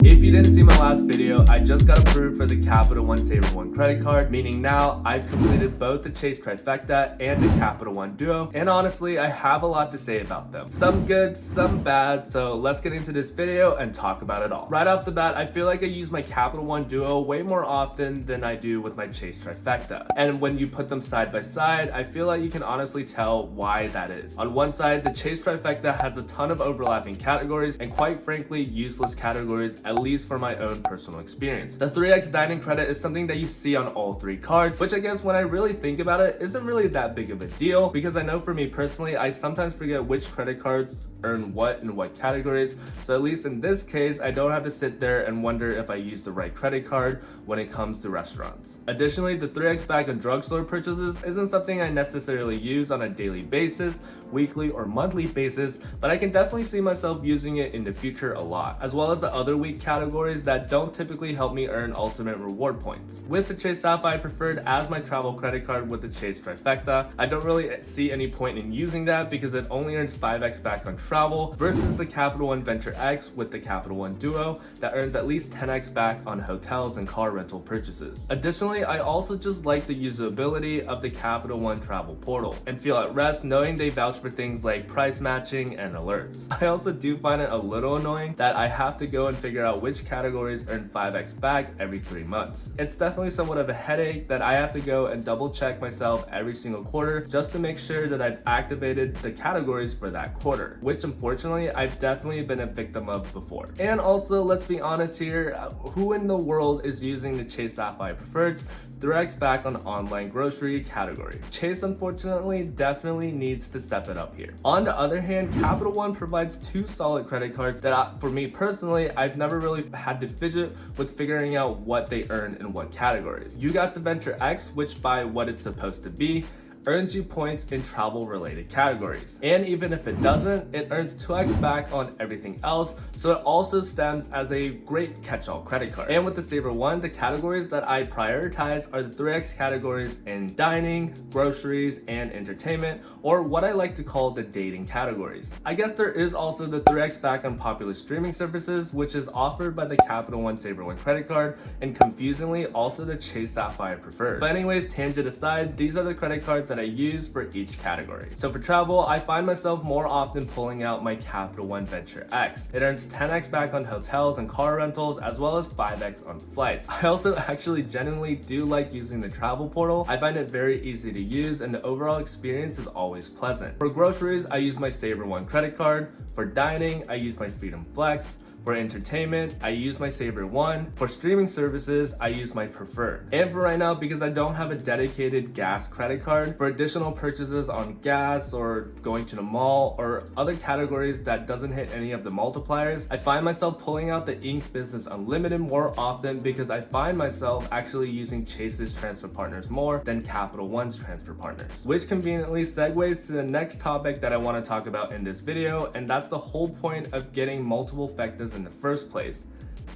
If you didn't see my last video, I just got approved for the Capital One Saver One credit card, meaning now I've completed both the Chase Trifecta and the Capital One Duo, and honestly, I have a lot to say about them. Some good, some bad, so let's get into this video and talk about it all. Right off the bat, I feel like I use my Capital One Duo way more often than I do with my Chase Trifecta. And when you put them side by side, I feel like you can honestly tell why that is. On one side, the Chase Trifecta has a ton of overlapping categories and quite frankly, useless categories, at least for my own personal experience. The 3x dining credit is something that you see on all three cards, which I guess when I really think about it, isn't really that big of a deal because I know for me personally, I sometimes forget which credit cards earn what in what categories. So at least in this case, I don't have to sit there and wonder if I use the right credit card when it comes to restaurants. Additionally, the 3x back on drugstore purchases isn't something I necessarily use on a daily basis, weekly or monthly basis, but I can definitely see myself using it in the future a lot, as well as the other weak categories that don't typically help me earn ultimate reward points. With the Chase Sapphire preferred as my travel credit card with the Chase Trifecta, I don't really see any point in using that because it only earns 5x back on travel versus the Capital One Venture X with the Capital One Duo that earns at least 10x back on hotels and car rental purchases. Additionally, I also just like the usability of the Capital One travel portal and feel at rest knowing they vouch for things like price matching and alerts. I also do find it a little annoying that I have to go and figure out which categories earn 5x back every 3 months. It's definitely somewhat of a headache that I have to go and double check myself every single quarter just to make sure that I've activated the categories for that quarter, which unfortunately I've definitely been a victim of before. And also, let's be honest here, who in the world is using the Chase Sapphire Preferreds 3x back on online grocery category? Chase unfortunately definitely needs to step it up here. On the other hand, Capital One provides two solid credit cards that for me personally, I've never really had to fidget with figuring out what they earn in what categories. You got the Venture X, which by what it's supposed to be, earns you points in travel related categories. And even if it doesn't, it earns 2x back on everything else, so it also stems as a great catch-all credit card. And with the Saver One, the categories that I prioritize are the 3x categories in dining, groceries, and entertainment, or what I like to call the dating categories. I guess there is also the 3x back on popular streaming services, which is offered by the Capital One Saver One credit card, and confusingly also the Chase Sapphire Preferred. But anyways, tangent aside, these are the credit cards that I use for each category. So for travel, I find myself more often pulling out my Capital One Venture X. It earns 10x back on hotels and car rentals, as well as 5x on flights. I also actually genuinely do like using the travel portal. I find it very easy to use and the overall experience is always pleasant. For groceries, I use my Saver One credit card. For dining, I use my Freedom Flex. For entertainment, I use my Saver One. For streaming services, I use my Preferred. And for right now, because I don't have a dedicated gas credit card, for additional purchases on gas or going to the mall or other categories that doesn't hit any of the multipliers, I find myself pulling out the Ink Business Unlimited more often because I find myself actually using Chase's transfer partners more than Capital One's transfer partners. Which conveniently segues to the next topic that I want to talk about in this video, and that's the whole point of getting multiple factors in the first place: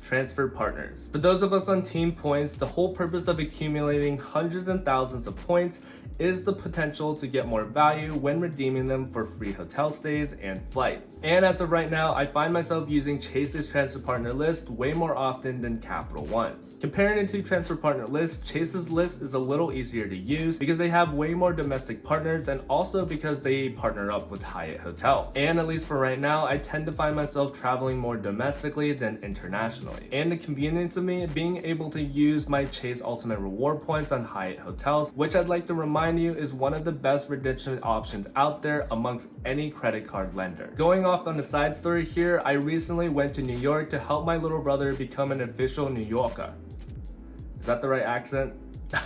transfer partners. For those of us on team points, the whole purpose of accumulating hundreds and thousands of points is the potential to get more value when redeeming them for free hotel stays and flights. And as of right now, I find myself using Chase's transfer partner list way more often than Capital One's. Comparing the two transfer partner lists, Chase's list is a little easier to use because they have way more domestic partners and also because they partner up with Hyatt hotels. And at least for right now, I tend to find myself traveling more domestically than internationally. And the convenience of me being able to use my Chase Ultimate Reward points on Hyatt hotels, which I'd like to remind you is one of the best redemption options out there amongst any credit card lender. Going off on a side story here, I recently went to New York to help my little brother become an official New Yorker. Is that the right accent?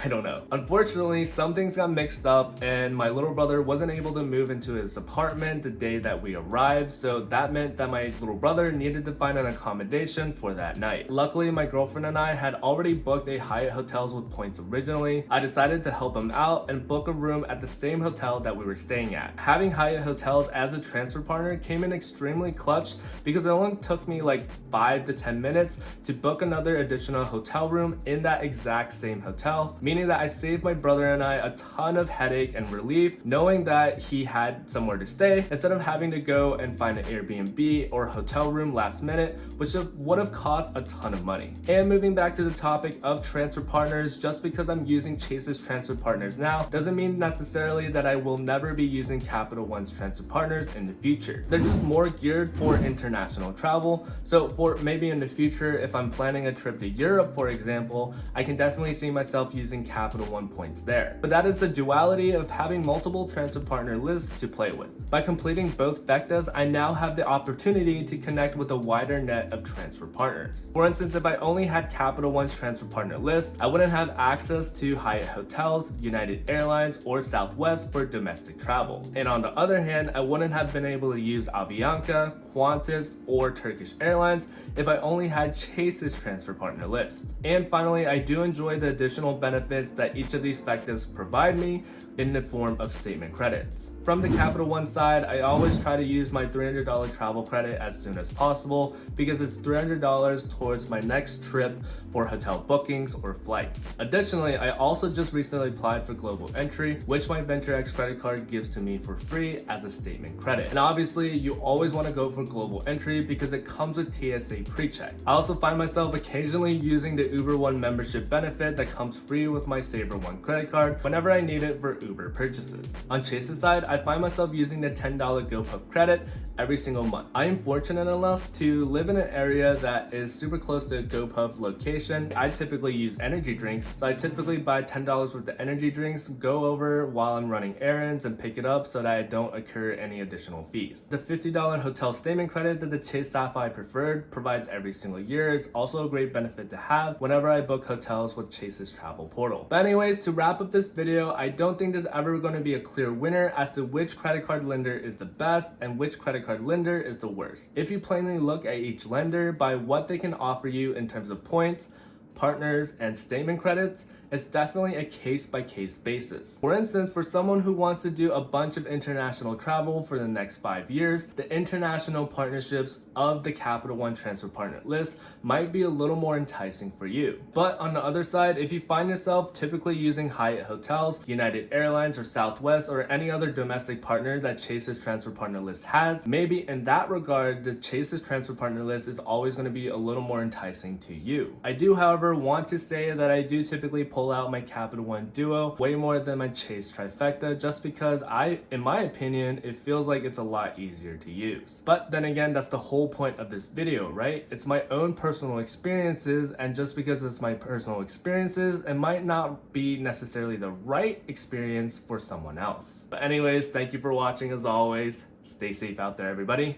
I don't know. Unfortunately, some things got mixed up and my little brother wasn't able to move into his apartment the day that we arrived, so that meant that my little brother needed to find an accommodation for that night. Luckily, my girlfriend and I had already booked a Hyatt hotels with points originally. I decided to help him out and book a room at the same hotel that we were staying at. Having Hyatt hotels as a transfer partner came in extremely clutch because it only took me like 5 to 10 minutes to book another additional hotel room in that exact same hotel, meaning that I saved my brother and I a ton of headache and relief knowing that he had somewhere to stay instead of having to go and find an Airbnb or hotel room last minute, which would have cost a ton of money. And moving back to the topic of transfer partners, just because I'm using Chase's transfer partners now doesn't mean necessarily that I will never be using Capital One's transfer partners in the future. They're just more geared for international travel. So for maybe in the future, if I'm planning a trip to Europe, for example, I can definitely see myself using Capital One points there. But that is the duality of having multiple transfer partner lists to play with. By completing both Fectas, I now have the opportunity to connect with a wider net of transfer partners. For instance, if I only had Capital One's transfer partner list, I wouldn't have access to Hyatt Hotels, United Airlines, or Southwest for domestic travel. And on the other hand, I wouldn't have been able to use Avianca, Qantas, or Turkish Airlines if I only had Chase's transfer partner list. And finally, I do enjoy the additional benefits that each of these Fectas provide me in the form of statement credits. From the Capital One side, I always try to use my $300 travel credit as soon as possible because it's $300 towards my next trip for hotel bookings or flights. Additionally, I also just recently applied for global entry, which my VentureX credit card gives to me for free as a statement credit. And obviously, you always want to go for global entry because it comes with TSA pre-check. I also find myself occasionally using the Uber One membership benefit that comes free with my Saver One credit card whenever I need it for Uber purchases. On Chase's side, I find myself using the $10 GoPuff credit every single month. I am fortunate enough to live in an area that is super close to a GoPuff location. I typically use energy drinks, so I typically buy $10 worth of energy drinks, go over while I'm running errands and pick it up so that I don't incur any additional fees. The $50 hotel statement credit that the Chase Sapphire Preferred provides every single year is also a great benefit to have whenever I book hotels with Chase's travel portal. But anyways, to wrap up this video, I don't think there's ever going to be a clear winner as to which credit card lender is the best and which credit card lender is the worst. If you plainly look at each lender by what they can offer you in terms of points, partners, and statement credits, it's definitely a case-by-case basis. For instance, for someone who wants to do a bunch of international travel for the next 5 years, the international partnerships of the Capital One transfer partner list might be a little more enticing for you. But on the other side, if you find yourself typically using Hyatt Hotels, United Airlines, or Southwest, or any other domestic partner that Chase's transfer partner list has, maybe in that regard, the Chase's transfer partner list is always going to be a little more enticing to you. I do, however, want to say that I do typically pull out my Capital One Duo way more than my Chase Trifecta just because in my opinion, it feels like it's a lot easier to use. But then again, that's the whole point of this video, right? It's my own personal experiences, and just because it's my personal experiences, it might not be necessarily the right experience for someone else. But anyways, thank you for watching as always. Stay safe out there, everybody.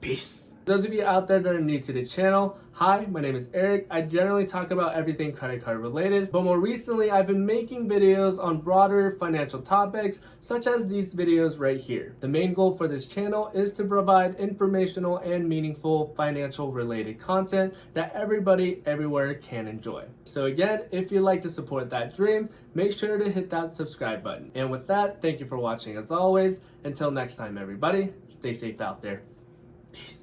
Peace. Those of you out there that are new to the channel, hi, my name is Eric. I generally talk about everything credit card related, but more recently I've been making videos on broader financial topics such as these videos right here. The main goal for this channel is to provide informational and meaningful financial related content that everybody everywhere can enjoy. So again, if you'd like to support that dream, make sure to hit that subscribe button. And with that, thank you for watching as always. Until next time, everybody, stay safe out there. Peace.